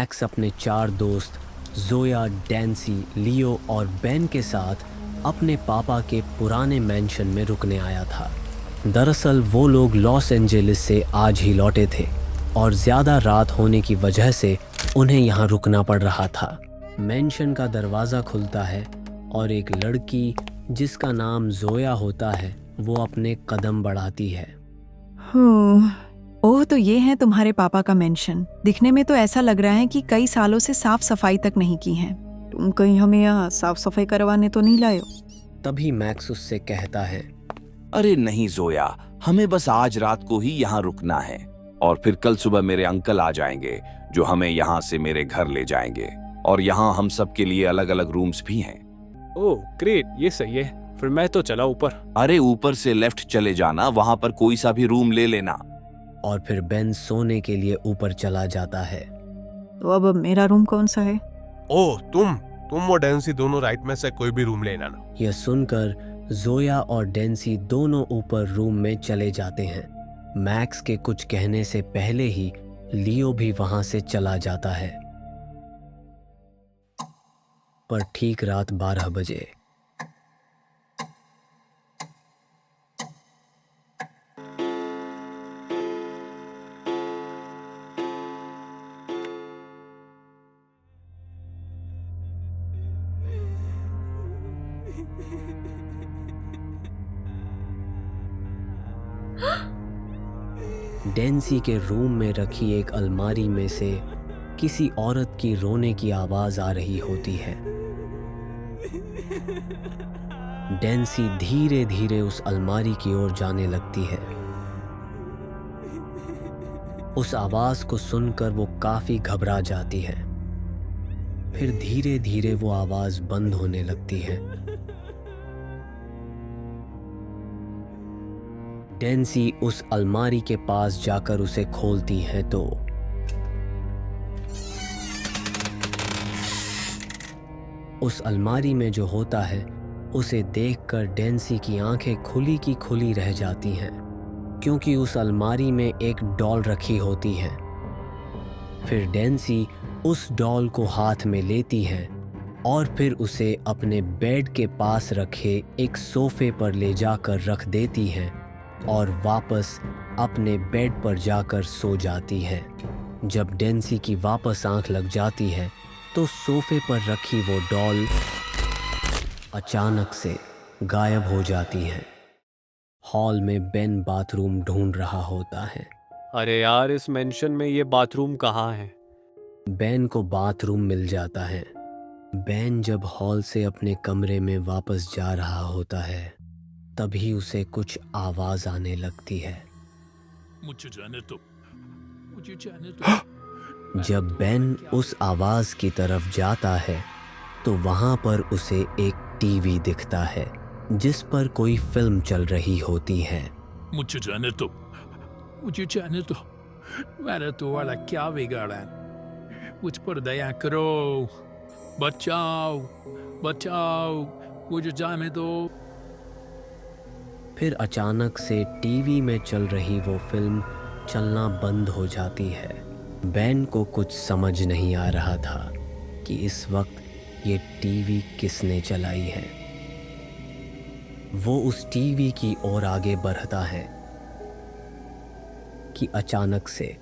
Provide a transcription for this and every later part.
Max अपने 4 दोस्त जोया, डैन्सी, लियो और बेन के साथ अपने पापा के पुराने मैंशन में रुकने आया था। दरअसल वो लोग लॉस एंजेलिस से आज ही लौटे थे और ज़्यादा रात होने की वजह से उन्हें यहाँ रुकना पड़ रहा था। मैंशन का दरवाज़ा खुलता है और एक लड़की जिसका नाम जोया होता है वो अपने कदम बढ़ाती है। ओह, तो ये है तुम्हारे पापा का मेंशन। दिखने में तो ऐसा लग रहा है कि कई सालों से साफ सफाई तक नहीं की है। तुम कहीं हमें यहाँ साफ सफाई करवाने तो नहीं लाए हो? तभी मैक्स उससे कहता है, अरे नहीं जोया, हमें बस आज रात को ही यहाँ रुकना है और फिर कल सुबह मेरे अंकल आ जाएंगे जो हमें यहाँ से मेरे घर ले जाएंगे और यहाँ हम सब के लिए अलग अलग रूम्स भी हैं। ओह ग्रेट, ये सही है। फिर मैं तो चला ऊपर। अरे ऊपर से लेफ्ट चले जाना, वहाँ पर कोई सा भी रूम ले लेना। और फिर बेन सोने के लिए ऊपर चला जाता है। तो अब मेरा रूम कौन सा है? ओह, तुम और डैन्सी दोनों राइट में से कोई भी रूम लेना ना। यह सुनकर जोया और डेंसी दोनों ऊपर रूम में चले जाते हैं। मैक्स के कुछ कहने से पहले ही लियो भी वहां से चला जाता है। पर ठीक रात 12 बजे डेंसी के रूम में रखी एक अलमारी में से किसी औरत की रोने की आवाज आ रही होती है। डेंसी धीरे धीरे उस अलमारी की ओर जाने लगती है। उस आवाज को सुनकर वो काफी घबरा जाती है। फिर धीरे धीरे वो आवाज बंद होने लगती है। डेंसी उस अलमारी के पास जाकर उसे खोलती है तो उस अलमारी में जो होता है उसे देखकर डेंसी की आंखें खुली की खुली रह जाती हैं, क्योंकि उस अलमारी में एक डॉल रखी होती है। फिर डेंसी उस डॉल को हाथ में लेती है और फिर उसे अपने बेड के पास रखे एक सोफे पर ले जाकर रख देती है और वापस अपने बेड पर जाकर सो जाती है। जब डेंसी की वापस आंख लग जाती है तो सोफे पर रखी वो डॉल अचानक से गायब हो जाती है। हॉल में बेन बाथरूम ढूंढ रहा होता है। अरे यार, इस मेंशन में ये बाथरूम कहाँ है? बेन को बाथरूम मिल जाता है। बेन जब हॉल से अपने कमरे में वापस जा रहा होता है तभी उसे कुछ आवाज आने लगती है। मुझे जाने दो। जब बेन उस आवाज की तरफ जाता है तो वहां पर उसे एक टीवी दिखता है जिस पर कोई फिल्म चल रही होती है। मुझे जाने दो। मैंने तुम्हारा क्या बिगाड़ा है? मुझ पर दया करो, बचाओ, मुझे जाने दो। फिर अचानक से टीवी में चल रही वो फिल्म चलना बंद हो जाती है। बेन को कुछ समझ नहीं आ रहा था कि इस वक्त ये टीवी किसने चलाई है। वो उस टीवी की ओर आगे बढ़ता है कि अचानक से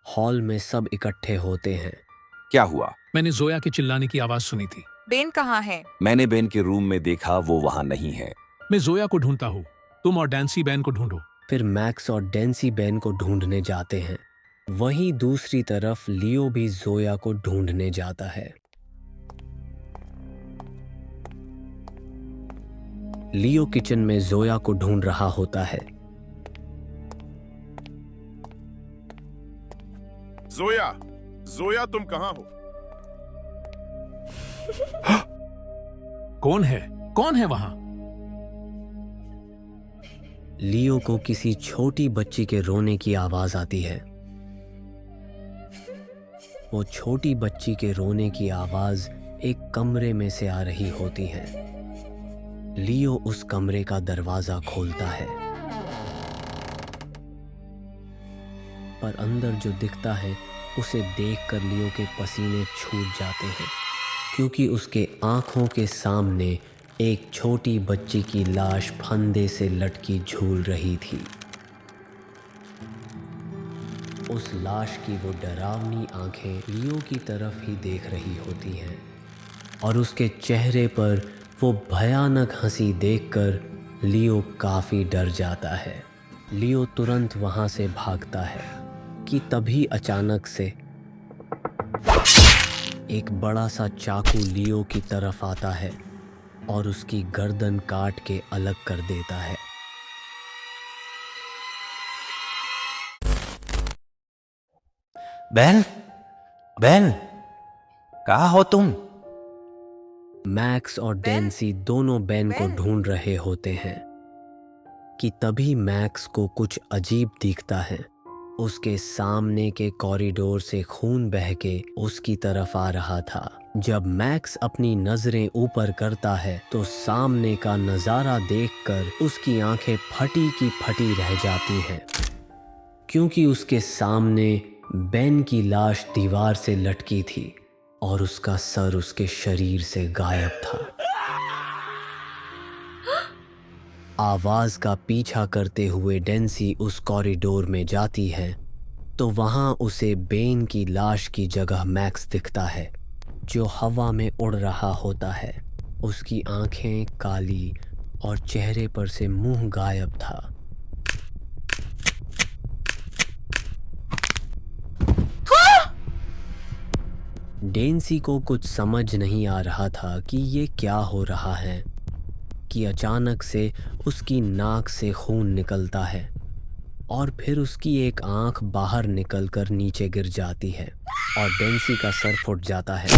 हॉल में सब इकट्ठे होते हैं। क्या हुआ? मैंने जोया के चिल्लाने की आवाज सुनी थी। बेन कहाँ है? मैंने बेन के रूम में देखा, वो वहाँ नहीं है। मैं जोया को ढूंढता हूँ, तुम और डैन्सी बेन को ढूंढो। फिर मैक्स और डेंसी बेन को ढूंढने जाते हैं। वहीं दूसरी तरफ लियो भी जोया को ढूंढने जाता है। लियो किचन में जोया को ढूंढ रहा होता है। जोया तुम कहाँ हो? कौन है वहां? लियो को किसी छोटी बच्ची के रोने की आवाज आती है। वो छोटी बच्ची के रोने की आवाज एक कमरे में से आ रही होती है। लियो उस कमरे का दरवाजा खोलता है, पर अंदर जो दिखता है उसे देखकर लियो के पसीने छूट जाते हैं, क्योंकि उसके आंखों के सामने एक छोटी बच्ची की लाश फंदे से लटकी झूल रही थी। उस लाश की वो डरावनी आंखें लियो की तरफ ही देख रही होती हैं और उसके चेहरे पर वो भयानक हंसी देखकर लियो काफ़ी डर जाता है। लियो तुरंत वहाँ से भागता है कि तभी अचानक से एक बड़ा सा चाकू लियो की तरफ आता है और उसकी गर्दन काट के अलग कर देता है। बेल, बेल, कहाँ हो तुम? मैक्स और डेंसी दोनों बेन को ढूंढ रहे होते हैं कि तभी मैक्स को कुछ अजीब दिखता है। उसके सामने के कॉरिडोर से खून बह के उसकी तरफ आ रहा था। जब मैक्स अपनी नजरें ऊपर करता है तो सामने का नज़ारा देखकर उसकी आंखें फटी की फटी रह जाती हैं, क्योंकि उसके सामने बेन की लाश दीवार से लटकी थी और उसका सर उसके शरीर से गायब था। आवाज का पीछा करते हुए डेंसी उस कॉरिडोर में जाती है तो वहां उसे बेन की लाश की जगह मैक्स दिखता है, जो हवा में उड़ रहा होता है। उसकी आंखें काली और चेहरे पर से मुंह गायब था। डेंसी को कुछ समझ नहीं आ रहा था कि ये क्या हो रहा है कि अचानक से उसकी नाक से खून निकलता है और फिर उसकी एक आंख बाहर निकलकर नीचे गिर जाती है और डेंसी का सर फुट जाता है।